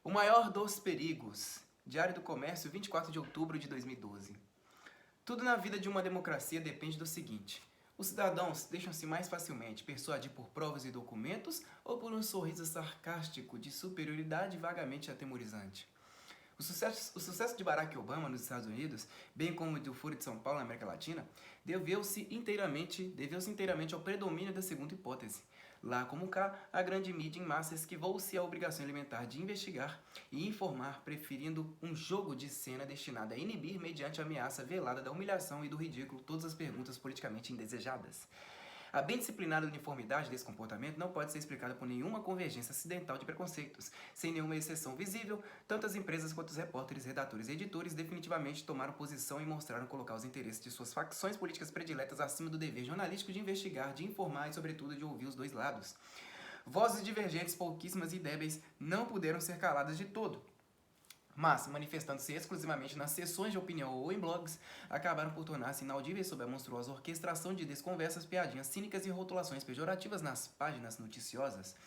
O maior dos perigos. Diário do Comércio, 24 de outubro de 2012. Tudo na vida de uma democracia depende do seguinte: os cidadãos deixam-se mais facilmente persuadir por provas e documentos ou por um sorriso sarcástico de superioridade vagamente atemorizante? O sucesso de Barack Obama nos Estados Unidos, bem como o do Foro de São Paulo na América Latina, deveu-se inteiramente ao predomínio da segunda hipótese. Lá como cá, a grande mídia em massa esquivou-se à obrigação elementar de investigar e informar, preferindo um jogo de cena destinado a inibir, mediante a ameaça velada da humilhação e do ridículo, todas as perguntas politicamente indesejadas. A bem disciplinada uniformidade desse comportamento não pode ser explicada por nenhuma convergência acidental de preconceitos. Sem nenhuma exceção visível, tanto as empresas quanto os repórteres, redatores e editores definitivamente tomaram posição e mostraram colocar os interesses de suas facções políticas prediletas acima do dever jornalístico de investigar, de informar e, sobretudo, de ouvir os dois lados. Vozes divergentes, pouquíssimas e débeis, não puderam ser caladas de todo, mas, manifestando-se exclusivamente nas sessões de opinião ou em blogs, acabaram por tornar-se inaudíveis sob a monstruosa orquestração de desconversas, piadinhas cínicas e rotulações pejorativas nas páginas noticiosas.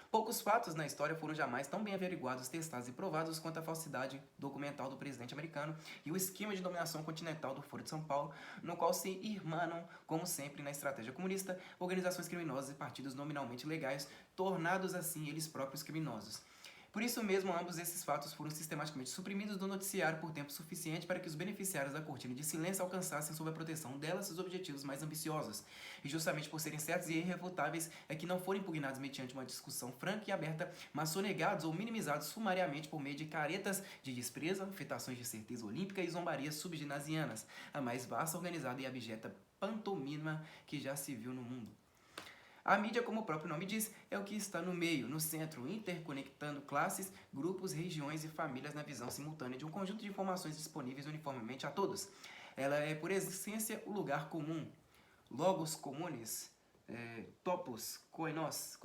Poucos fatos na história foram jamais tão bem averiguados, testados e provados quanto a falsidade documental do presidente americano e o esquema de dominação continental do Foro de São Paulo, no qual se irmanam, como sempre na estratégia comunista, organizações criminosas e partidos nominalmente legais, tornados assim eles próprios criminosos. Por isso mesmo, ambos esses fatos foram sistematicamente suprimidos do noticiário por tempo suficiente para que os beneficiários da cortina de silêncio alcançassem sob a proteção delas seus objetivos mais ambiciosos. E justamente por serem certos e irrefutáveis é que não foram impugnados mediante uma discussão franca e aberta, mas sonegados ou minimizados sumariamente por meio de caretas de desprezo, afetações de certeza olímpica e zombarias subginasianas, a mais vasta, organizada e abjeta pantomima que já se viu no mundo. A mídia, como o próprio nome diz, é o que está no meio, no centro, interconectando classes, grupos, regiões e famílias na visão simultânea de um conjunto de informações disponíveis uniformemente a todos. Ela é, por essência, o lugar comum. Logos comunes, topos, koinos,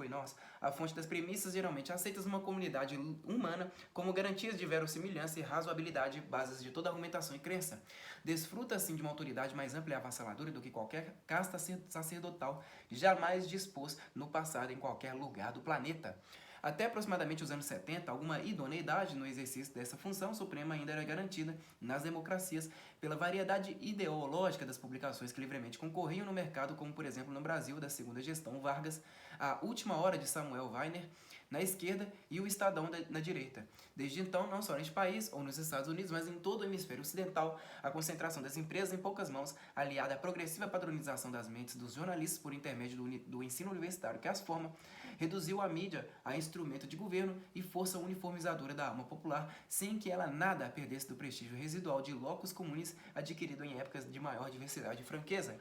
a fonte das premissas geralmente aceitas numa comunidade humana como garantias de verossimilhança e razoabilidade, bases de toda argumentação e crença. Desfruta, assim, de uma autoridade mais ampla e avassaladora do que qualquer casta sacerdotal jamais dispôs no passado em qualquer lugar do planeta. Até aproximadamente os anos 70, alguma idoneidade no exercício dessa função suprema ainda era garantida nas democracias pela variedade ideológica das publicações que livremente concorriam no mercado, como por exemplo no Brasil da segunda gestão Vargas, a Última Hora de Samuel Weiner na esquerda e o Estadão na direita. Desde então, não só neste país ou nos Estados Unidos, mas em todo o hemisfério ocidental, a concentração das empresas em poucas mãos, aliada à progressiva padronização das mentes dos jornalistas por intermédio do ensino universitário que as forma, reduziu a mídia a instrumento de governo e força uniformizadora da alma popular, sem que ela nada perdesse do prestígio residual de locus comunis adquirido em épocas de maior diversidade e franqueza.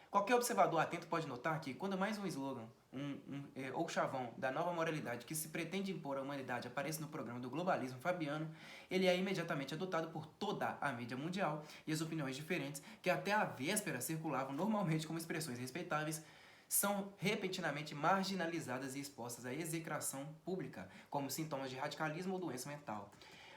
Qualquer observador atento pode notar que, quando mais um slogan ou chavão da nova moralidade que se pretende impor à humanidade aparece no programa do globalismo fabiano, ele é imediatamente adotado por toda a mídia mundial e as opiniões diferentes, que até à véspera circulavam normalmente como expressões respeitáveis, são repentinamente marginalizadas e expostas à execração pública, como sintomas de radicalismo ou doença mental.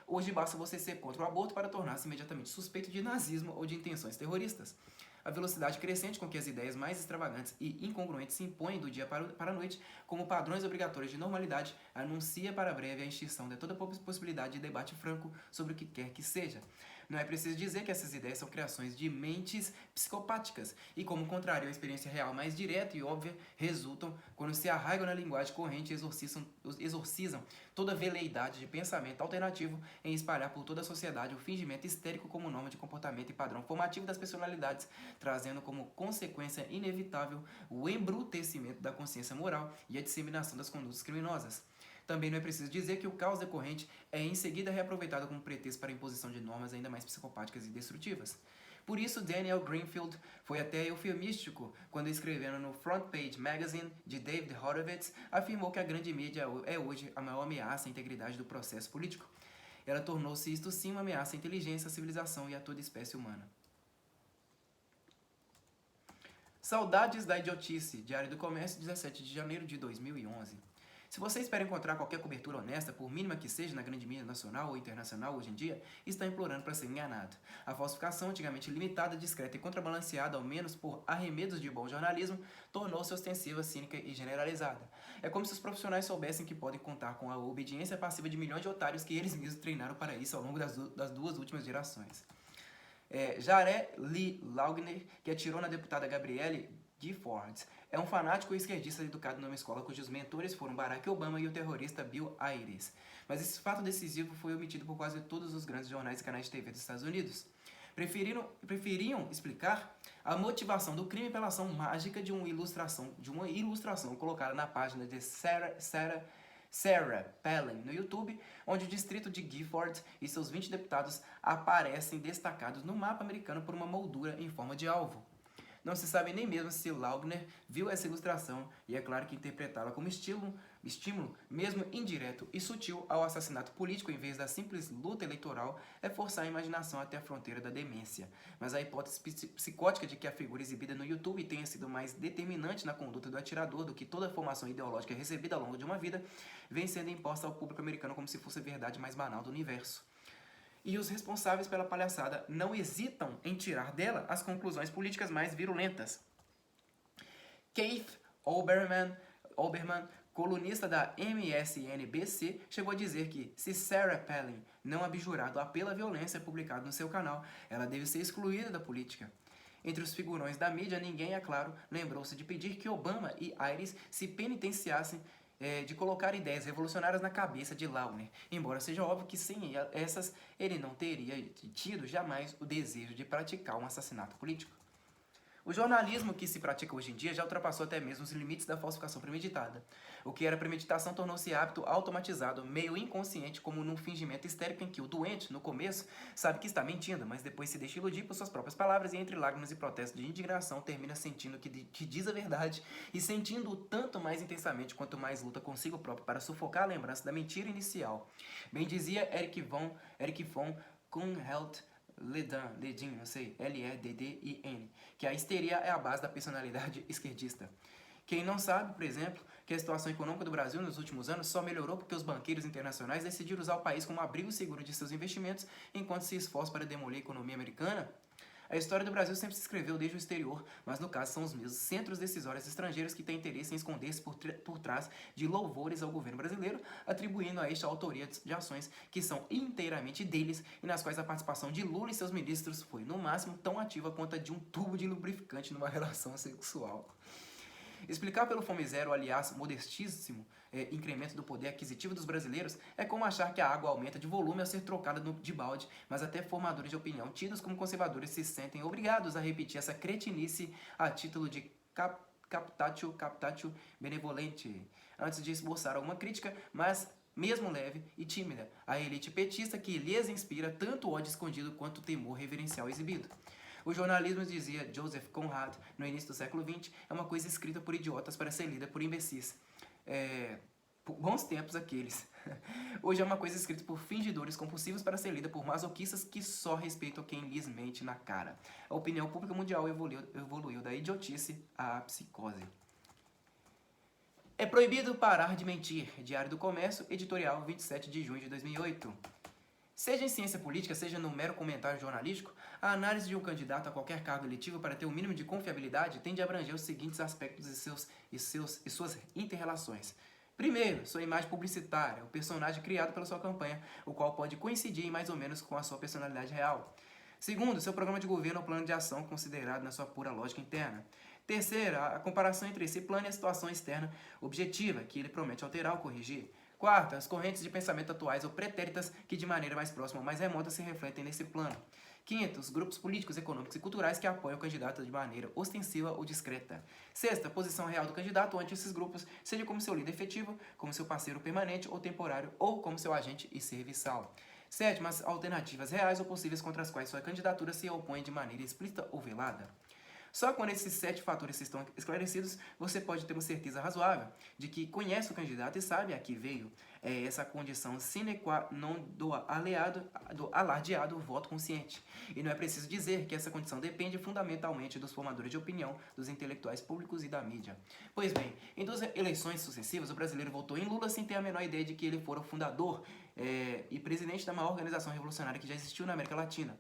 Hoje basta você ser contra o aborto para tornar-se imediatamente suspeito de nazismo ou de intenções terroristas. A velocidade crescente com que as ideias mais extravagantes e incongruentes se impõem do dia para a noite como padrões obrigatórios de normalidade anuncia para breve a extinção de toda possibilidade de debate franco sobre o que quer que seja. Não é preciso dizer que essas ideias são criações de mentes psicopáticas e, como contrário à experiência real mais direta e óbvia, resultam quando se arraigam na linguagem corrente e exorcizam toda veleidade de pensamento alternativo em espalhar por toda a sociedade o fingimento histérico como norma de comportamento e padrão formativo das personalidades, trazendo como consequência inevitável o embrutecimento da consciência moral e a disseminação das condutas criminosas. Também não é preciso dizer que o caos decorrente é em seguida reaproveitado como pretexto para a imposição de normas ainda mais psicopáticas e destrutivas. Por isso, Daniel Greenfield foi até eufemístico quando, escrevendo no Front Page Magazine de David Horowitz, afirmou que a grande mídia é hoje a maior ameaça à integridade do processo político. Ela tornou-se, isto sim, uma ameaça à inteligência, à civilização e a toda espécie humana. Saudades da idiotice. Diário do Comércio, 17 de janeiro de 2011. Se você espera encontrar qualquer cobertura honesta, por mínima que seja na grande mídia nacional ou internacional hoje em dia, está implorando para ser enganado. A falsificação, antigamente limitada, discreta e contrabalanceada, ao menos por arremedos de bom jornalismo, tornou-se ostensiva, cínica e generalizada. É como se os profissionais soubessem que podem contar com a obediência passiva de milhões de otários que eles mesmos treinaram para isso ao longo das duas últimas gerações. Jared Lee Loughner, que atirou na deputada Gabrielle Giffords, é um fanático esquerdista educado numa escola cujos mentores foram Barack Obama e o terrorista Bill Ayres. Mas esse fato decisivo foi omitido por quase todos os grandes jornais e canais de TV dos Estados Unidos. Preferiam explicar a motivação do crime pela ação mágica de uma ilustração colocada na página de Sarah Palin no YouTube, onde o distrito de Gifford e seus 20 deputados aparecem destacados no mapa americano por uma moldura em forma de alvo. Não se sabe nem mesmo se Loughner viu essa ilustração, e é claro que interpretá-la como estímulo, mesmo indireto e sutil, ao assassinato político em vez da simples luta eleitoral, é forçar a imaginação até a fronteira da demência. Mas a hipótese psicótica de que a figura exibida no YouTube tenha sido mais determinante na conduta do atirador do que toda a formação ideológica recebida ao longo de uma vida, vem sendo imposta ao público americano como se fosse a verdade mais banal do universo. E os responsáveis pela palhaçada não hesitam em tirar dela as conclusões políticas mais virulentas. Keith Olbermann, colunista da MSNBC, chegou a dizer que, se Sarah Palin não abjurar do apelo à violência publicado no seu canal, ela deve ser excluída da política. Entre os figurões da mídia, ninguém, é claro, lembrou-se de pedir que Obama e Ayres se penitenciassem de colocar ideias revolucionárias na cabeça de Loughner, embora seja óbvio que sem essas ele não teria tido jamais o desejo de praticar um assassinato político. O jornalismo que se pratica hoje em dia já ultrapassou até mesmo os limites da falsificação premeditada. O que era premeditação tornou-se hábito automatizado, meio inconsciente, como num fingimento histérico em que o doente, no começo, sabe que está mentindo, mas depois se deixa iludir por suas próprias palavras e entre lágrimas e protestos de indignação termina sentindo que diz a verdade e sentindo-o tanto mais intensamente quanto mais luta consigo próprio para sufocar a lembrança da mentira inicial. Bem dizia Eric von Ledin, não sei, Leddin, que a histeria é a base da personalidade esquerdista. Quem não sabe, por exemplo, que a situação econômica do Brasil nos últimos anos só melhorou porque os banqueiros internacionais decidiram usar o país como abrigo seguro de seus investimentos enquanto se esforçam para demolir a economia americana? A história do Brasil sempre se escreveu desde o exterior, mas no caso são os mesmos centros decisórios estrangeiros que têm interesse em esconder-se por trás de louvores ao governo brasileiro, atribuindo a este a autoria de ações que são inteiramente deles e nas quais a participação de Lula e seus ministros foi, no máximo, tão ativa quanto a de um tubo de lubrificante numa relação sexual. Explicar pelo Fome Zero, aliás, modestíssimo incremento do poder aquisitivo dos brasileiros é como achar que a água aumenta de volume ao ser trocada de balde, mas até formadores de opinião tidos como conservadores se sentem obrigados a repetir essa cretinice a título de captatio benevolente, antes de esboçar alguma crítica, mas mesmo leve e tímida, à elite petista que lhes inspira tanto ódio escondido quanto temor reverencial exibido. O jornalismo, dizia Joseph Conrad, no início do século XX, é uma coisa escrita por idiotas para ser lida por imbecis. Bons tempos aqueles. Hoje é uma coisa escrita por fingidores compulsivos para ser lida por masoquistas que só respeitam quem lhes mente na cara. A opinião pública mundial evoluiu da idiotice à psicose. É proibido parar de mentir. Diário do Comércio, editorial 27 de junho de 2008. Seja em ciência política, seja no mero comentário jornalístico, a análise de um candidato a qualquer cargo eletivo para ter o mínimo de confiabilidade tende a abranger os seguintes aspectos e suas inter-relações. Primeiro, sua imagem publicitária, o personagem criado pela sua campanha, o qual pode coincidir mais ou menos com a sua personalidade real. Segundo, seu programa de governo ou plano de ação considerado na sua pura lógica interna. Terceiro, a comparação entre esse plano e a situação externa objetiva, que ele promete alterar ou corrigir. Quarto, as correntes de pensamento atuais ou pretéritas que de maneira mais próxima ou mais remota se refletem nesse plano. Quinto, os grupos políticos, econômicos e culturais que apoiam o candidato de maneira ostensiva ou discreta. Sexta, a posição real do candidato ante esses grupos, seja como seu líder efetivo, como seu parceiro permanente ou temporário, ou como seu agente e serviçal. Sétima, as alternativas reais ou possíveis contra as quais sua candidatura se opõe de maneira explícita ou velada. Só quando esses 7 fatores estão esclarecidos, você pode ter uma certeza razoável de que conhece o candidato e sabe a que veio. É essa condição sine qua non do alardeado voto consciente. E não é preciso dizer que essa condição depende fundamentalmente dos formadores de opinião, dos intelectuais públicos e da mídia. Pois bem, em 2 eleições sucessivas, o brasileiro votou em Lula sem ter a menor ideia de que ele fora o fundador e presidente da maior organização revolucionária que já existiu na América Latina.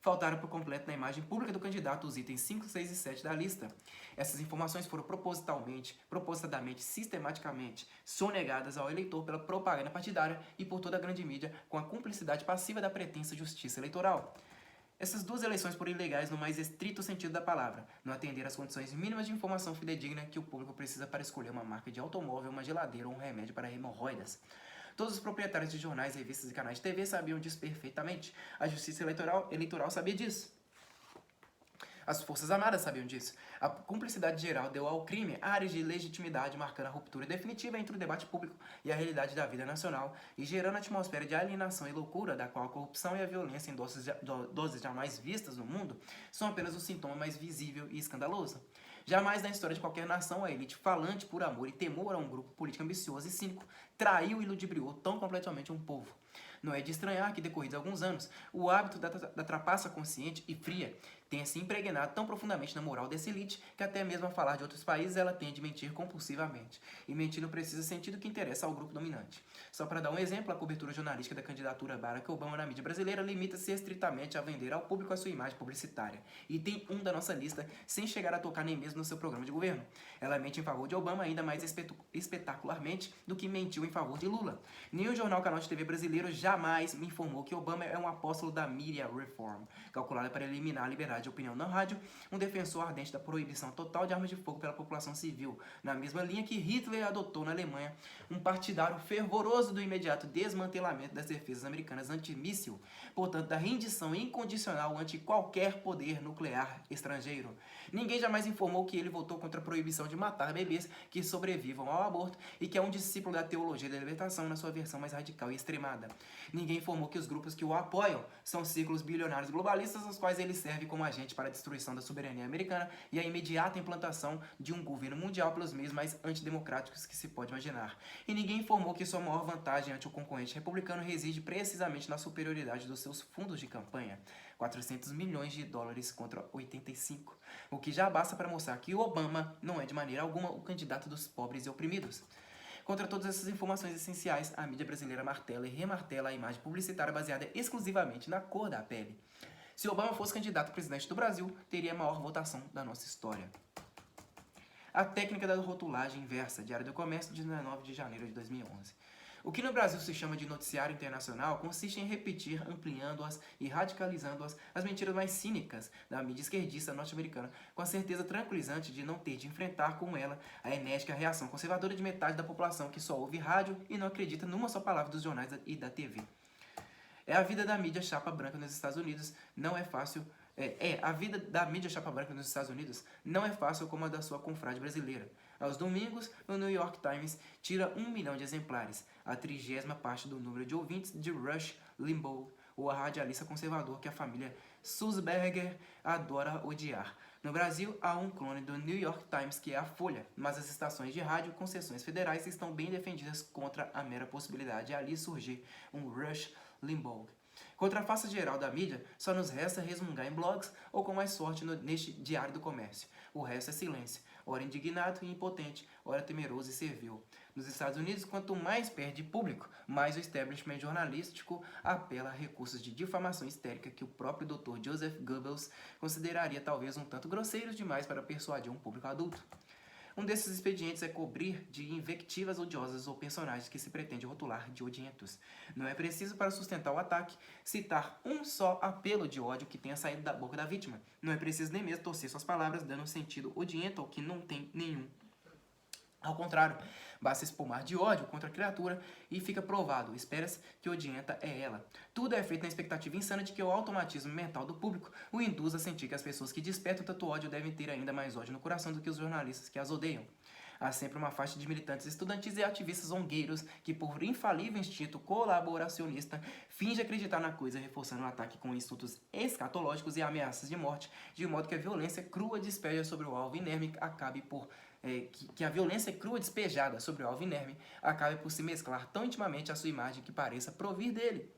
Faltaram por completo na imagem pública do candidato os itens 5, 6 e 7 da lista. Essas informações foram propositadamente, sistematicamente sonegadas ao eleitor pela propaganda partidária e por toda a grande mídia com a cumplicidade passiva da pretensa justiça eleitoral. Essas 2 eleições foram ilegais no mais estrito sentido da palavra, não atender às condições mínimas de informação fidedigna que o público precisa para escolher uma marca de automóvel, uma geladeira ou um remédio para hemorroidas. Todos os proprietários de jornais, revistas e canais de TV sabiam disso perfeitamente. A Justiça Eleitoral sabia disso. As Forças Armadas sabiam disso. A cumplicidade geral deu ao crime áreas de legitimidade, marcando a ruptura definitiva entre o debate público e a realidade da vida nacional e gerando a atmosfera de alienação e loucura da qual a corrupção e a violência em doses jamais vistas no mundo são apenas o sintoma mais visível e escandaloso. Jamais na história de qualquer nação a elite falante por amor e temor a um grupo político ambicioso e cínico traiu e ludibriou tão completamente um povo. Não é de estranhar que, decorridos alguns anos, o hábito da trapaça consciente e fria tenha se impregnado tão profundamente na moral dessa elite que até mesmo a falar de outros países ela tem de mentir compulsivamente. E mentir não precisa sentido que interessa ao grupo dominante. Só para dar um exemplo, a cobertura jornalística da candidatura Barack Obama na mídia brasileira limita-se estritamente a vender ao público a sua imagem publicitária. E tem um da nossa lista sem chegar a tocar nem mesmo no seu programa de governo. Ela mente em favor de Obama ainda mais espetacularmente do que mentiu em favor de Lula. Nenhum jornal canal de TV brasileiro jamais me informou que Obama é um apóstolo da Media Reform, calculada para eliminar a liberdade de opinião na rádio, um defensor ardente da proibição total de armas de fogo pela população civil, na mesma linha que Hitler adotou na Alemanha, um partidário fervoroso do imediato desmantelamento das defesas americanas antimíssil, portanto da rendição incondicional ante qualquer poder nuclear estrangeiro. Ninguém jamais informou que ele votou contra a proibição de matar bebês que sobrevivam ao aborto e que é um discípulo da teologia da libertação na sua versão mais radical e extremada. Ninguém informou que os grupos que o apoiam são círculos bilionários globalistas aos quais ele serve como agente para a destruição da soberania americana e a imediata implantação de um governo mundial pelos meios mais antidemocráticos que se pode imaginar. E ninguém informou que sua maior vantagem ante o concorrente republicano reside precisamente na superioridade dos seus fundos de campanha. 400 milhões de dólares contra 85, o que já basta para mostrar que Obama não é de maneira alguma o candidato dos pobres e oprimidos. Contra todas essas informações essenciais, a mídia brasileira martela e remartela a imagem publicitária baseada exclusivamente na cor da pele. Se Obama fosse candidato a presidente do Brasil, teria a maior votação da nossa história. A técnica da rotulagem inversa, Diário do Comércio, de 19 de janeiro de 2011. O que no Brasil se chama de noticiário internacional consiste em repetir, ampliando-as e radicalizando-as as mentiras mais cínicas da mídia esquerdista norte-americana, com a certeza tranquilizante de não ter de enfrentar com ela a enérgica reação conservadora de metade da população que só ouve rádio e não acredita numa só palavra dos jornais e da TV. A vida da mídia chapa branca nos Estados Unidos não é fácil. A vida da mídia chapa branca nos Estados Unidos não é fácil como a da sua confrade brasileira. Aos domingos, o New York Times tira 1 milhão de exemplares, a 30ª parte do número de ouvintes de Rush Limbaugh, o radialista conservador que a família Sulzberger adora odiar. No Brasil, há um clone do New York Times que é a Folha, mas as estações de rádio e concessões federais estão bem defendidas contra a mera possibilidade de ali surgir um Rush Limbaugh. Contra a face geral da mídia, só nos resta resmungar em blogs ou com mais sorte neste Diário do Comércio. O resto é silêncio, ora indignado e impotente, ora temeroso e servil. Nos Estados Unidos, quanto mais perde público, mais o establishment jornalístico apela a recursos de difamação histérica que o próprio Dr. Joseph Goebbels consideraria talvez um tanto grosseiros demais para persuadir um público adulto. Um desses expedientes é cobrir de invectivas odiosas ou personagens que se pretende rotular de odientos. Não é preciso, para sustentar o ataque, citar um só apelo de ódio que tenha saído da boca da vítima. Não é preciso nem mesmo torcer suas palavras dando um sentido odiento ao que não tem nenhum. Ao contrário, basta espumar de ódio contra a criatura e fica provado, espera-se que odienta é ela. Tudo é feito na expectativa insana de que o automatismo mental do público o induz a sentir que as pessoas que despertam tanto ódio devem ter ainda mais ódio no coração do que os jornalistas que as odeiam. Há sempre uma faixa de militantes estudantis e ativistas zongueiros que, por infalível instinto colaboracionista, finge acreditar na coisa, reforçando o ataque com insultos escatológicos e ameaças de morte, de modo que a violência crua despeja sobre o alvo inerme acabe por que a violência crua despejada sobre o alvo inerme acabe por se mesclar tão intimamente à sua imagem que pareça provir dele.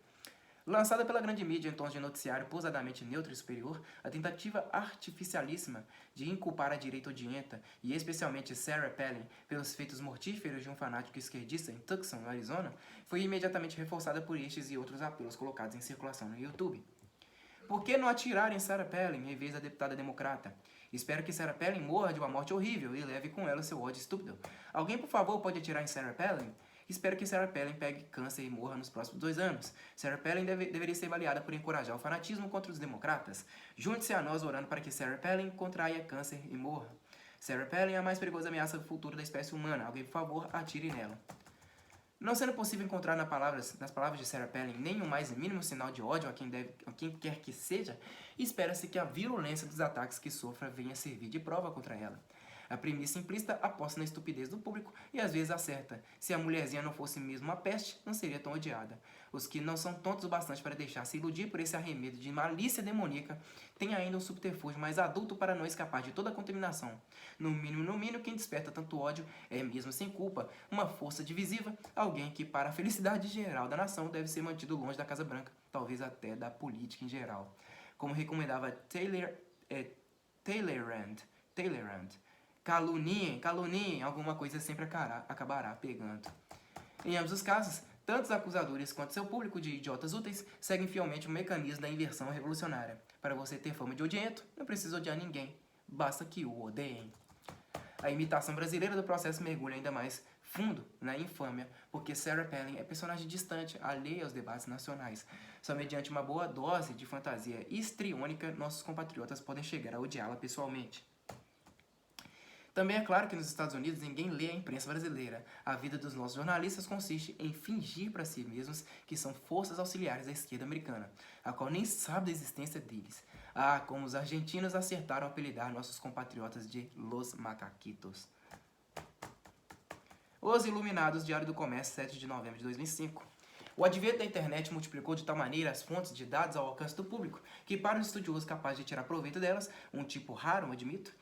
Lançada pela grande mídia em tons de noticiário posadamente neutro e superior, a tentativa artificialíssima de inculpar a direita odienta, e especialmente Sarah Palin, pelos feitos mortíferos de um fanático esquerdista em Tucson, no Arizona, foi imediatamente reforçada por estes e outros apelos colocados em circulação no YouTube. Por que não atirar em Sarah Palin em vez da deputada democrata? Espero que Sarah Palin morra de uma morte horrível e leve com ela seu ódio estúpido. Alguém, por favor, pode atirar em Sarah Palin? Espero que Sarah Palin pegue câncer e morra nos próximos 2 anos. Sarah Palin deveria ser avaliada por encorajar o fanatismo contra os democratas. Junte-se a nós orando para que Sarah Palin contraia câncer e morra. Sarah Palin é a mais perigosa ameaça futura da espécie humana. Alguém, por favor, atire nela. Não sendo possível encontrar nas palavras de Sarah Palin nem o mais mínimo sinal de ódio a quem quer que seja, espera-se que a virulência dos ataques que sofra venha servir de prova contra ela. A premissa implícita aposta na estupidez do público e às vezes acerta. Se a mulherzinha não fosse mesmo uma peste, não seria tão odiada. Os que não são tontos o bastante para deixar-se iludir por esse arremedo de malícia demoníaca têm ainda um subterfúgio mais adulto para não escapar de toda a contaminação. No mínimo, quem desperta tanto ódio é, mesmo sem culpa, uma força divisiva, alguém que, para a felicidade geral da nação, deve ser mantido longe da Casa Branca, talvez até da política em geral. Como recomendava Talleyrand. Caluniem, alguma coisa sempre acabará pegando. Em ambos os casos, tanto os acusadores quanto seu público de idiotas úteis seguem fielmente o mecanismo da inversão revolucionária. Para você ter fama de odiento, não precisa odiar ninguém, basta que o odeiem. A imitação brasileira do processo mergulha ainda mais fundo na infâmia, porque Sarah Palin é personagem distante, alheia aos debates nacionais. Só mediante uma boa dose de fantasia histriônica, nossos compatriotas podem chegar a odiá-la pessoalmente. Também é claro que nos Estados Unidos ninguém lê a imprensa brasileira. A vida dos nossos jornalistas consiste em fingir para si mesmos que são forças auxiliares da esquerda americana, a qual nem sabe da existência deles. Ah, como os argentinos acertaram a apelidar nossos compatriotas de Los Macaquitos. Os Iluminados, Diário do Comércio, 7 de novembro de 2005. O advento da internet multiplicou de tal maneira as fontes de dados ao alcance do público, que para um estudioso capaz de tirar proveito delas, um tipo raro, admito,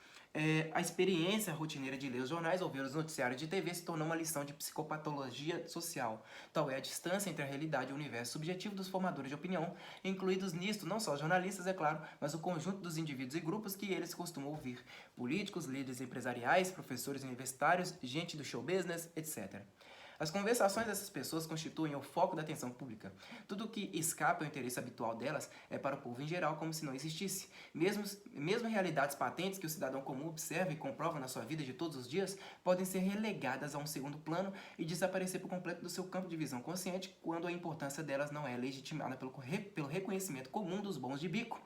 a experiência rotineira de ler os jornais ou ver os noticiários de TV se tornou uma lição de psicopatologia social. Tal é a distância entre a realidade e o universo subjetivo dos formadores de opinião, incluídos nisto não só os jornalistas, é claro, mas o conjunto dos indivíduos e grupos que eles costumam ouvir: políticos, líderes empresariais, professores universitários, gente do show business, etc. As conversações dessas pessoas constituem o foco da atenção pública. Tudo o que escapa ao interesse habitual delas é para o povo em geral como se não existisse. Mesmo realidades patentes que o cidadão comum observa e comprova na sua vida de todos os dias podem ser relegadas a um segundo plano e desaparecer por completo do seu campo de visão consciente quando a importância delas não é legitimada pelo reconhecimento comum dos bons de bico.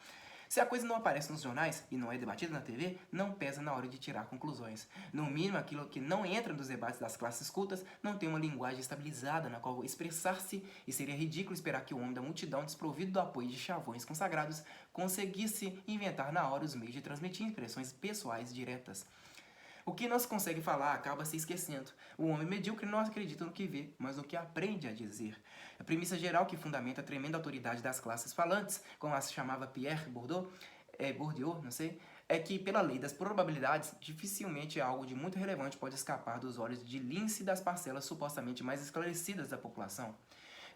Se a coisa não aparece nos jornais e não é debatida na TV, não pesa na hora de tirar conclusões. No mínimo, aquilo que não entra nos debates das classes cultas não tem uma linguagem estabilizada na qual expressar-se, e seria ridículo esperar que o homem da multidão, desprovido do apoio de chavões consagrados, conseguisse inventar na hora os meios de transmitir impressões pessoais diretas. O que não se consegue falar acaba se esquecendo. O homem medíocre não acredita no que vê, mas no que aprende a dizer. A premissa geral que fundamenta a tremenda autoridade das classes falantes, como a se chamava Pierre Bourdieu, é que, pela lei das probabilidades, dificilmente algo de muito relevante pode escapar dos olhos de lince das parcelas supostamente mais esclarecidas da população.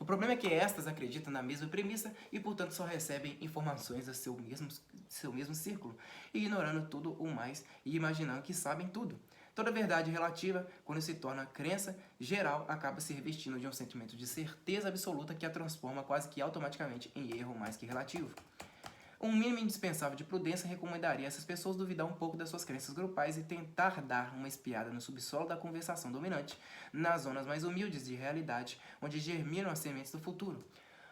O problema é que estas acreditam na mesma premissa e, portanto, só recebem informações do seu mesmo círculo, ignorando tudo o mais e imaginando que sabem tudo. Toda verdade relativa, quando se torna crença geral, acaba se revestindo de um sentimento de certeza absoluta que a transforma quase que automaticamente em erro mais que relativo. Um mínimo indispensável de prudência recomendaria a essas pessoas duvidar um pouco das suas crenças grupais e tentar dar uma espiada no subsolo da conversação dominante, nas zonas mais humildes de realidade, onde germinam as sementes do futuro.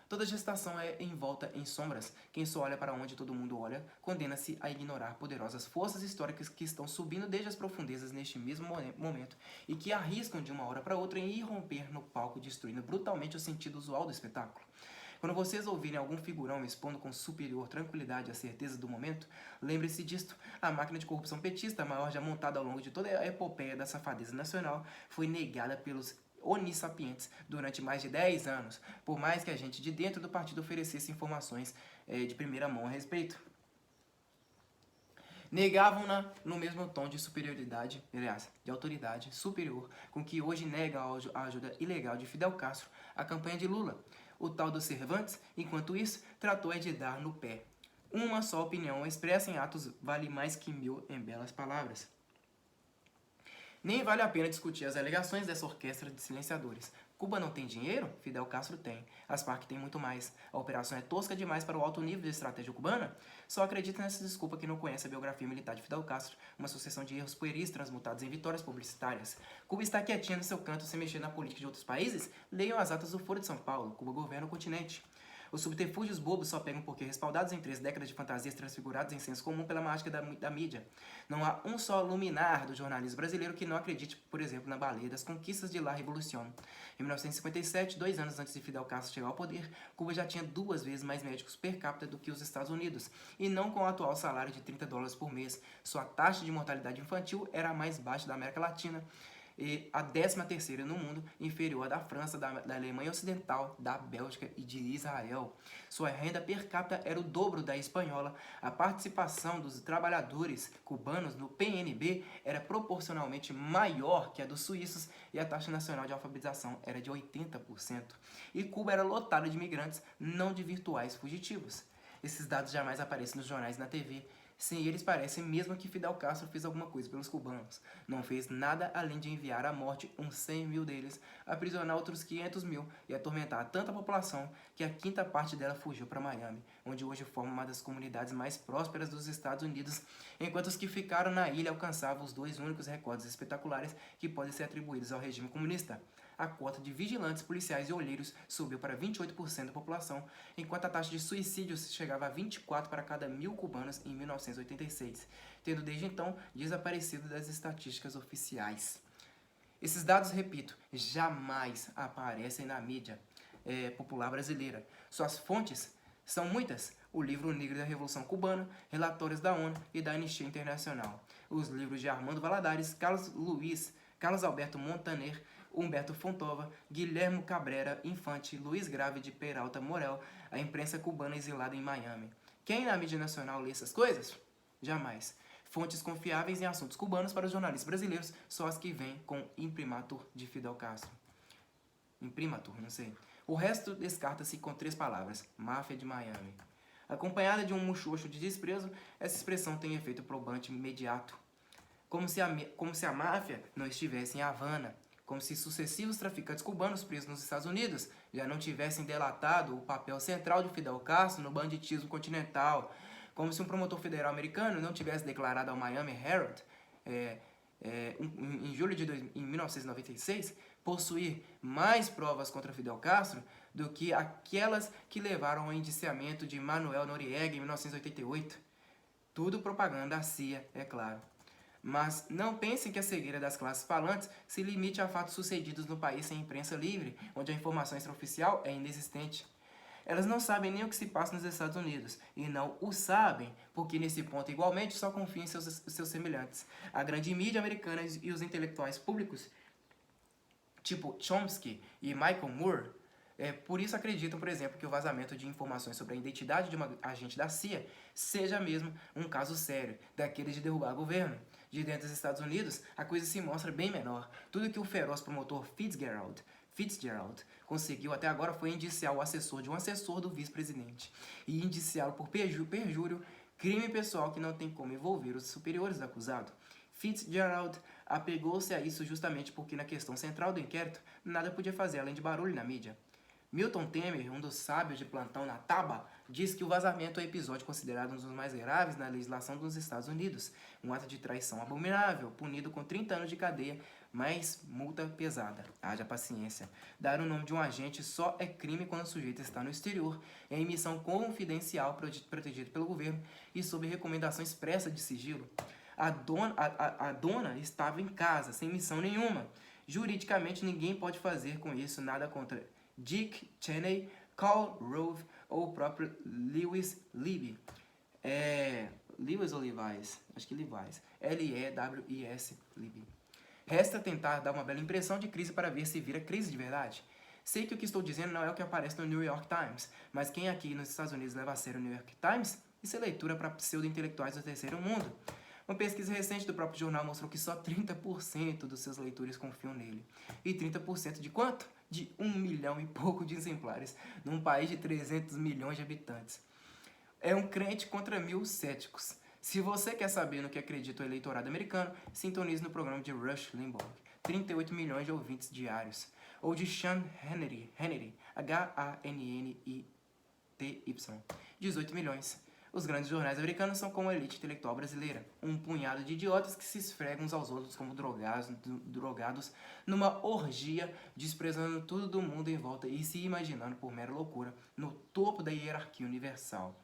Toda gestação é envolta em sombras. Quem só olha para onde todo mundo olha, condena-se a ignorar poderosas forças históricas que estão subindo desde as profundezas neste mesmo momento e que arriscam de uma hora para outra em irromper no palco, destruindo brutalmente o sentido usual do espetáculo. Quando vocês ouvirem algum figurão expondo com superior tranquilidade a certeza do momento, lembre-se disto. A máquina de corrupção petista, a maior já montada ao longo de toda a epopeia da safadeza nacional, foi negada pelos onissapientes durante mais de 10 anos, por mais que a gente de dentro do partido oferecesse informações de primeira mão a respeito. Negavam-na no mesmo tom de superioridade, aliás, de autoridade superior, com que hoje nega a ajuda ilegal de Fidel Castro à campanha de Lula. O tal dos Cervantes, enquanto isso, tratou de dar no pé. Uma só opinião expressa em atos vale mais que 1000 em belas palavras. Nem vale a pena discutir as alegações dessa orquestra de silenciadores. Cuba não tem dinheiro? Fidel Castro tem. As Farc têm muito mais. A operação é tosca demais para o alto nível de estratégia cubana? Só acredita nessa desculpa que não conhece a biografia militar de Fidel Castro, uma sucessão de erros pueris transmutados em vitórias publicitárias. Cuba está quietinha no seu canto sem mexer na política de outros países? Leiam as atas do Foro de São Paulo. Cuba governa o continente. Os subterfúgios bobos só pegam porque respaldados em 3 décadas de fantasias transfiguradas em senso comum pela mágica da mídia. Não há um só luminar do jornalismo brasileiro que não acredite, por exemplo, na baleia das conquistas de La Revolución. Em 1957, 2 anos antes de Fidel Castro chegar ao poder, Cuba já tinha 2 vezes mais médicos per capita do que os Estados Unidos, e não com o atual salário de $30 por mês. Sua taxa de mortalidade infantil era a mais baixa da América Latina, e a 13ª no mundo, inferior à da França, da Alemanha Ocidental, da Bélgica e de Israel. Sua renda per capita era o dobro da espanhola. A participação dos trabalhadores cubanos no PNB era proporcionalmente maior que a dos suíços e a taxa nacional de alfabetização era de 80%. E Cuba era lotada de imigrantes, não de virtuais fugitivos. Esses dados jamais aparecem nos jornais e na TV. Sim, eles parecem mesmo que Fidel Castro fez alguma coisa pelos cubanos. Não fez nada além de enviar à morte uns 100 mil deles, aprisionar outros 500 mil e atormentar tanta população que a 5ª parte dela fugiu para Miami, onde hoje forma uma das comunidades mais prósperas dos Estados Unidos, enquanto os que ficaram na ilha alcançavam os 2 únicos recordes espetaculares que podem ser atribuídos ao regime comunista. A cota de vigilantes, policiais e olheiros subiu para 28% da população, enquanto a taxa de suicídios chegava a 24 para cada 1000 cubanos em 1986, tendo desde então desaparecido das estatísticas oficiais. Esses dados, repito, jamais aparecem na mídia popular brasileira. Suas fontes são muitas: o livro Negro da Revolução Cubana, relatórios da ONU e da Anistia Internacional, os livros de Armando Valladares, Carlos Alberto Montaner, Humberto Fontova, Guilherme Cabrera Infante, Luiz Grave de Peralta Morel, a imprensa cubana exilada em Miami. Quem na mídia nacional lê essas coisas? Jamais. Fontes confiáveis em assuntos cubanos para os jornalistas brasileiros, só as que vêm com imprimatur de Fidel Castro. Imprimatur, não sei. O resto descarta-se com 3 palavras: máfia de Miami. Acompanhada de um muxoxo de desprezo, essa expressão tem efeito probante imediato. Como se a máfia não estivesse em Havana, como se sucessivos traficantes cubanos presos nos Estados Unidos já não tivessem delatado o papel central de Fidel Castro no banditismo continental, como se um promotor federal americano não tivesse declarado ao Miami Herald, em julho de 1996, possuir mais provas contra Fidel Castro do que aquelas que levaram ao indiciamento de Manuel Noriega em 1988. Tudo propaganda da CIA, é claro. Mas não pensem que a cegueira das classes falantes se limite a fatos sucedidos no país sem imprensa livre, onde a informação extraoficial é inexistente. Elas não sabem nem o que se passa nos Estados Unidos, e não o sabem, porque nesse ponto igualmente só confiam em seus semelhantes. A grande mídia americana e os intelectuais públicos, tipo Chomsky e Michael Moore, por isso acreditam, por exemplo, que o vazamento de informações sobre a identidade de uma agente da CIA seja mesmo um caso sério, daquele de derrubar governo. De dentro dos Estados Unidos, a coisa se mostra bem menor. Tudo que o feroz promotor Fitzgerald conseguiu até agora foi indiciar o assessor de um assessor do vice-presidente e indiciá-lo por perjúrio, crime pessoal que não tem como envolver os superiores do acusado. Fitzgerald apegou-se a isso justamente porque na questão central do inquérito nada podia fazer além de barulho na mídia. Milton Temer, um dos sábios de plantão na Taba, diz que o vazamento é episódio considerado um dos mais graves na legislação dos Estados Unidos, um ato de traição abominável, punido com 30 anos de cadeia, mais multa pesada. Haja paciência. Dar o nome de um agente só é crime quando o sujeito está no exterior, em missão confidencial protegida pelo governo e sob recomendação expressa de sigilo. A dona estava em casa, sem missão nenhuma. Juridicamente, ninguém pode fazer com isso nada contra Dick Cheney, Karl Rove ou o próprio Lewis Libby. Lewis ou Levi's? Acho que Levi's. L-E-W-I-S, Libby. Resta tentar dar uma bela impressão de crise para ver se vira crise de verdade. Sei que o que estou dizendo não é o que aparece no New York Times, mas quem aqui nos Estados Unidos leva a sério o New York Times? Isso é leitura para pseudo-intelectuais do terceiro mundo. Uma pesquisa recente do próprio jornal mostrou que só 30% dos seus leitores confiam nele. E 30% de quanto? De 1 milhão e pouco de exemplares, num país de 300 milhões de habitantes. É um crente contra 1000 céticos. Se você quer saber no que acredita o eleitorado americano, sintonize no programa de Rush Limbaugh, 38 milhões de ouvintes diários. Ou de Sean Hannity, H-A-N-N-I-T-Y, 18 milhões. Os grandes jornais americanos são como a elite intelectual brasileira, um punhado de idiotas que se esfregam uns aos outros como drogados numa orgia, desprezando tudo do mundo em volta e se imaginando por mera loucura no topo da hierarquia universal.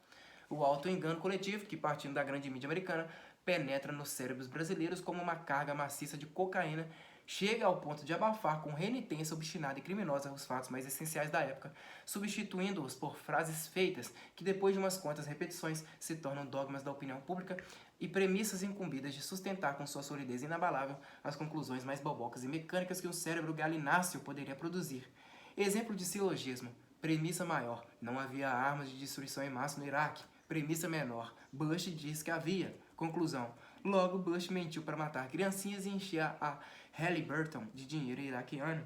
O auto-engano coletivo, que partindo da grande mídia americana, penetra nos cérebros brasileiros como uma carga maciça de cocaína, chega ao ponto de abafar com renitência obstinada e criminosa os fatos mais essenciais da época, substituindo-os por frases feitas que, depois de umas quantas repetições, se tornam dogmas da opinião pública e premissas incumbidas de sustentar com sua solidez inabalável as conclusões mais bobocas e mecânicas que um cérebro galináceo poderia produzir. Exemplo de silogismo. Premissa maior. Não havia armas de destruição em massa no Iraque. Premissa menor. Bush diz que havia. Conclusão. Logo, Bush mentiu para matar criancinhas e encher a Halliburton de dinheiro iraquiano.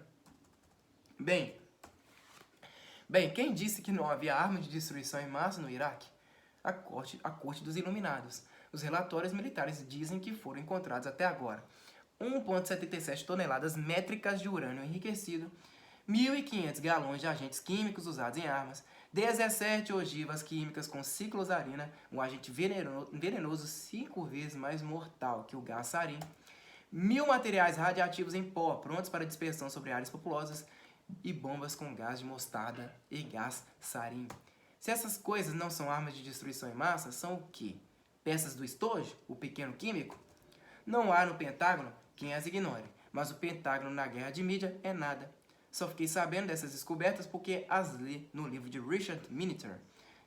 Bem, quem disse que não havia arma de destruição em massa no Iraque? A corte dos Iluminados. Os relatórios militares dizem que foram encontrados até agora 1,77 toneladas métricas de urânio enriquecido, 1.500 galões de agentes químicos usados em armas, 17 ogivas químicas com ciclosarina, um agente venenoso 5 vezes mais mortal que o gás sarin, 1.000 materiais radiativos em pó prontos para dispersão sobre áreas populosas e bombas com gás de mostarda e gás sarin. Se essas coisas não são armas de destruição em massa, são o quê? Peças do estojo? O pequeno químico? Não há no Pentágono quem as ignore, mas o Pentágono na guerra de mídia é nada. Só fiquei sabendo dessas descobertas porque as li no livro de Richard Miniter,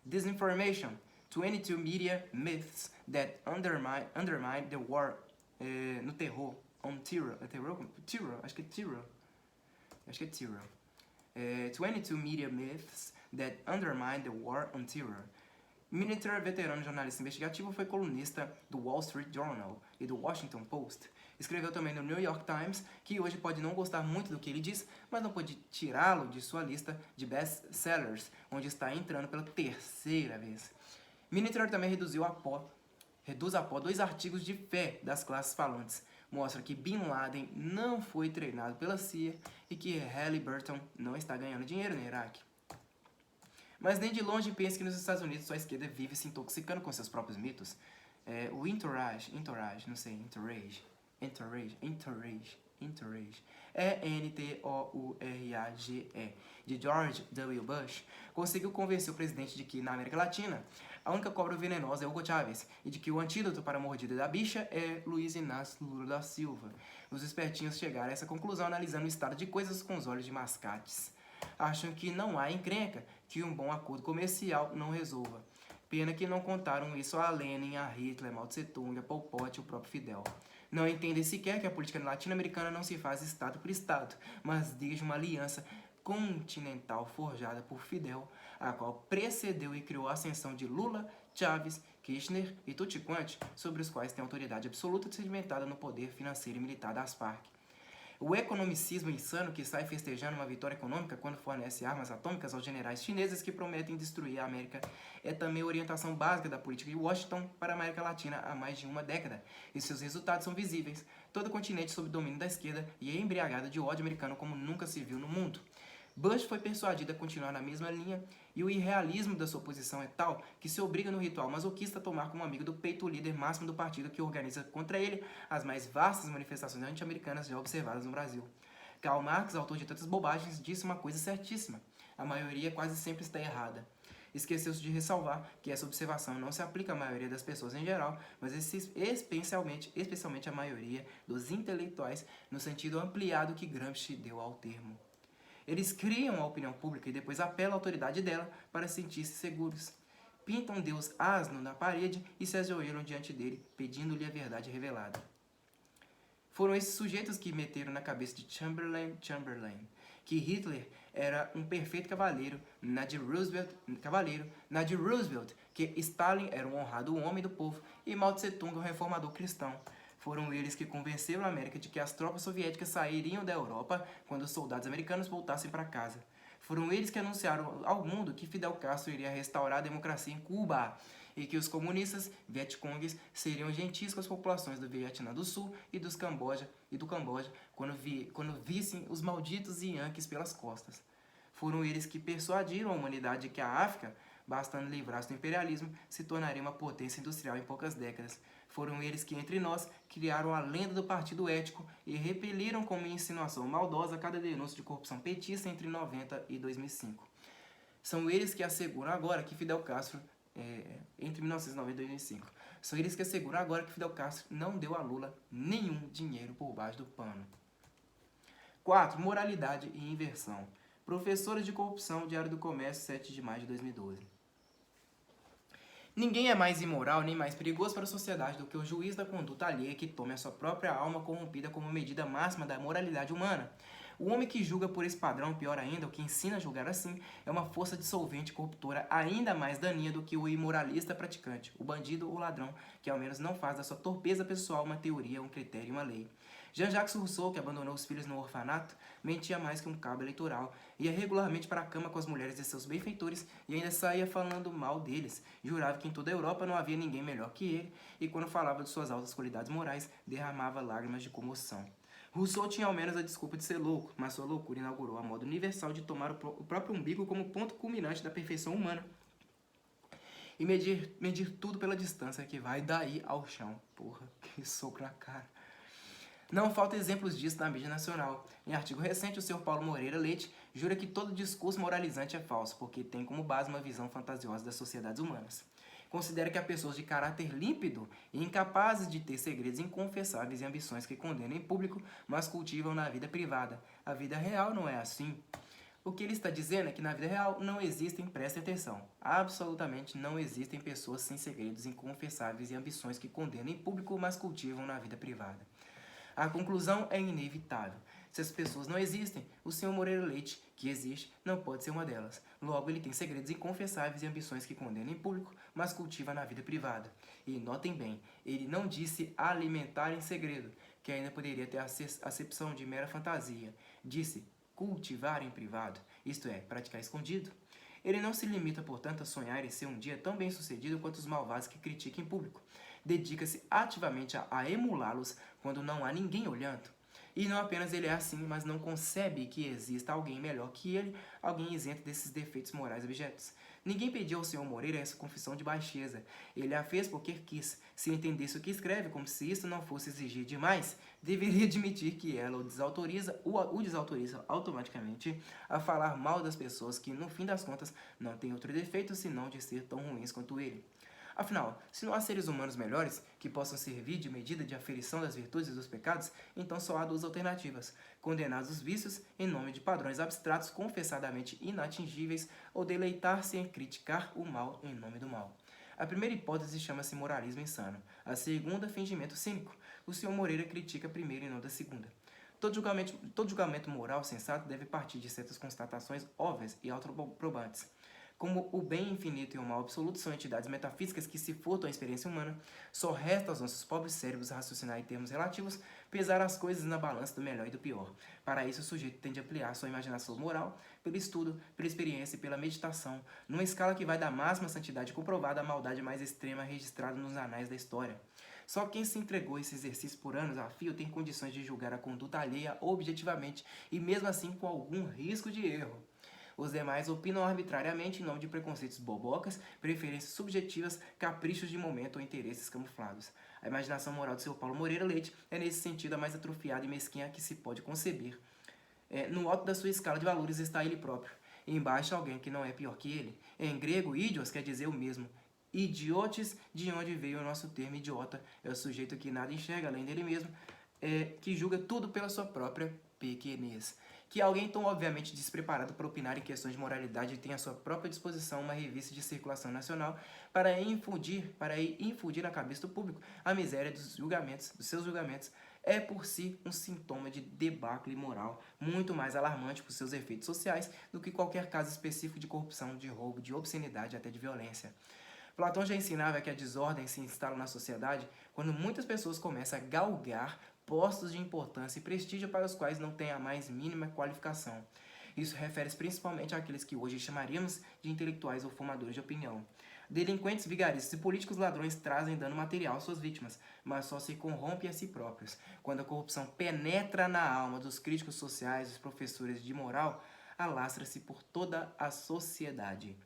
Disinformation, 22 Media Myths That Undermine the War no Terror, on Terror, acho que é Terror, 22 Media Myths That Undermine the War on Terror. Miniter, veterano jornalista investigativo, foi colunista do Wall Street Journal e do Washington Post. Escreveu também no New York Times, que hoje pode não gostar muito do que ele diz, mas não pode tirá-lo de sua lista de best-sellers, onde está entrando pela terceira vez. Miniter também reduz a pó 2 artigos de fé das classes falantes. Mostra que Bin Laden não foi treinado pela CIA e que Halliburton não está ganhando dinheiro no Iraque. Mas nem de longe pense que nos Estados Unidos sua esquerda vive se intoxicando com seus próprios mitos. O Entourage, E-N-T-O-U-R-A-G-E, de George W. Bush, conseguiu convencer o presidente de que, na América Latina, a única cobra venenosa é Hugo Chávez e de que o antídoto para a mordida da bicha é Luiz Inácio Lula da Silva. Os espertinhos chegaram a essa conclusão analisando o estado de coisas com os olhos de mascates. Acham que não há encrenca que um bom acordo comercial não resolva. Pena que não contaram isso a Lenin, a Hitler, Mao Tse-tung, a Pol Pot e o próprio Fidel. Não entendem sequer que a política latino-americana não se faz estado por estado, mas desde uma aliança continental forjada por Fidel, a qual precedeu e criou a ascensão de Lula, Chávez, Kirchner e Tutti Quanti, sobre os quais tem autoridade absoluta sedimentada no poder financeiro e militar das Farc. O economicismo insano que sai festejando uma vitória econômica quando fornece armas atômicas aos generais chineses que prometem destruir a América é também a orientação básica da política de Washington para a América Latina há mais de uma década, e seus resultados são visíveis. Todo o continente sob domínio da esquerda e é embriagado de ódio americano como nunca se viu no mundo. Bush foi persuadido a continuar na mesma linha, e o irrealismo da sua posição é tal que se obriga no ritual masoquista a tomar como amigo do peito o líder máximo do partido que organiza contra ele as mais vastas manifestações anti-americanas já observadas no Brasil. Karl Marx, autor de tantas bobagens, disse uma coisa certíssima: a maioria quase sempre está errada. Esqueceu-se de ressalvar que essa observação não se aplica à maioria das pessoas em geral, mas especialmente à maioria dos intelectuais, no sentido ampliado que Gramsci deu ao termo. Eles criam a opinião pública e depois apelam à autoridade dela para sentir-se seguros. Pintam Deus asno na parede e se ajoelham diante dele, pedindo-lhe a verdade revelada. Foram esses sujeitos que meteram na cabeça de Chamberlain que Hitler era um perfeito cavaleiro, na de Roosevelt, que Stalin era um honrado homem do povo e Mao Tse-tung um reformador cristão. Foram eles que convenceram a América de que as tropas soviéticas sairiam da Europa quando os soldados americanos voltassem para casa. Foram eles que anunciaram ao mundo que Fidel Castro iria restaurar a democracia em Cuba e que os comunistas Vietcongues seriam gentis com as populações do Vietnã do Sul e do Camboja quando vissem os malditos Yankees pelas costas. Foram eles que persuadiram a humanidade que a África, bastando livrar-se do imperialismo, se tornaria uma potência industrial em poucas décadas. Foram eles que, entre nós, criaram a lenda do Partido Ético e repeliram como insinuação maldosa cada denúncia de corrupção petista entre 90 e 2005. São eles que asseguram agora que Fidel Castro, entre 1990 e 2005, são eles que asseguram agora que Fidel Castro não deu a Lula nenhum dinheiro por baixo do pano. 4. Moralidade e inversão. Professores de corrupção, Diário do Comércio, 7 de maio de 2012. Ninguém é mais imoral nem mais perigoso para a sociedade do que o juiz da conduta alheia que tome a sua própria alma corrompida como medida máxima da moralidade humana. O homem que julga por esse padrão, pior ainda, o que ensina a julgar assim, é uma força dissolvente corruptora ainda mais daninha do que o imoralista praticante, o bandido ou ladrão, que ao menos não faz da sua torpeza pessoal uma teoria, um critério e uma lei. Jean-Jacques Rousseau, que abandonou os filhos no orfanato, mentia mais que um cabo eleitoral, ia regularmente para a cama com as mulheres de seus benfeitores e ainda saía falando mal deles. Jurava que em toda a Europa não havia ninguém melhor que ele, e quando falava de suas altas qualidades morais, derramava lágrimas de comoção. Rousseau tinha ao menos a desculpa de ser louco, mas sua loucura inaugurou a moda universal de tomar o próprio umbigo como ponto culminante da perfeição humana e medir tudo pela distância que vai daí ao chão. Porra, que soco na cara. Não falta exemplos disso na mídia nacional. Em artigo recente, o Sr. Paulo Moreira Leite jura que todo discurso moralizante é falso, porque tem como base uma visão fantasiosa das sociedades humanas. Considera que há pessoas de caráter límpido e incapazes de ter segredos inconfessáveis e ambições que condenam em público, mas cultivam na vida privada. A vida real não é assim. O que ele está dizendo é que na vida real não existem, prestem atenção, absolutamente não existem pessoas sem segredos inconfessáveis e ambições que condenam em público, mas cultivam na vida privada. A conclusão é inevitável. Se as pessoas não existem, o Sr. Moreira Leite, que existe, não pode ser uma delas. Logo, ele tem segredos inconfessáveis e ambições que condena em público, mas cultiva na vida privada. E notem bem, ele não disse alimentar em segredo, que ainda poderia ter a acepção de mera fantasia. Disse cultivar em privado, isto é, praticar escondido. Ele não se limita, portanto, a sonhar em ser um dia tão bem-sucedido quanto os malvados que criticam em público. Dedica-se ativamente a emulá-los quando não há ninguém olhando. E não apenas ele é assim, mas não concebe que exista alguém melhor que ele, alguém isento desses defeitos morais objetos. Ninguém pediu ao Sr. Moreira essa confissão de baixeza. Ele a fez porque quis. Se entendesse o que escreve, como se isso não fosse exigir demais, deveria admitir que ela o desautoriza automaticamente a falar mal das pessoas que, no fim das contas, não têm outro defeito senão de ser tão ruins quanto ele. Afinal, se não há seres humanos melhores que possam servir de medida de aferição das virtudes e dos pecados, então só há duas alternativas: condenar os vícios em nome de padrões abstratos confessadamente inatingíveis ou deleitar-se em criticar o mal em nome do mal. A primeira hipótese chama-se moralismo insano, a segunda, fingimento cínico. O Sr. Moreira critica a primeira e não da segunda. Todo julgamento moral sensato deve partir de certas constatações óbvias e autoprobantes. Como o bem infinito e o mal absoluto são entidades metafísicas que se furtam à experiência humana, só resta aos nossos pobres cérebros raciocinar em termos relativos, pesar as coisas na balança do melhor e do pior. Para isso, o sujeito tem de ampliar sua imaginação moral pelo estudo, pela experiência e pela meditação, numa escala que vai da máxima santidade comprovada à maldade mais extrema registrada nos anais da história. Só quem se entregou a esse exercício por anos a fio tem condições de julgar a conduta alheia objetivamente e mesmo assim com algum risco de erro. Os demais opinam arbitrariamente em nome de preconceitos bobocas, preferências subjetivas, caprichos de momento ou interesses camuflados. A imaginação moral do Sr. Paulo Moreira Leite é nesse sentido a mais atrofiada e mesquinha que se pode conceber. No alto da sua escala de valores está ele próprio, e embaixo alguém que não é pior que ele. Em grego, idios quer dizer o mesmo. Idiotes, de onde veio o nosso termo idiota, é o sujeito que nada enxerga além dele mesmo, que julga tudo pela sua própria pequenez, Que alguém tão obviamente despreparado para opinar em questões de moralidade tem à sua própria disposição uma revista de circulação nacional para infundir na cabeça do público a miséria dos seus julgamentos, é por si um sintoma de debacle moral muito mais alarmante por seus efeitos sociais do que qualquer caso específico de corrupção, de roubo, de obscenidade até de violência. Platão já ensinava que a desordem se instala na sociedade quando muitas pessoas começam a galgar postos de importância e prestígio para os quais não têm a mais mínima qualificação. Isso refere-se principalmente àqueles que hoje chamaríamos de intelectuais ou formadores de opinião. Delinquentes, vigaristas e políticos ladrões trazem dano material às suas vítimas, mas só se corrompem a si próprios. Quando a corrupção penetra na alma dos críticos sociais, dos professores de moral, alastra-se por toda a sociedade.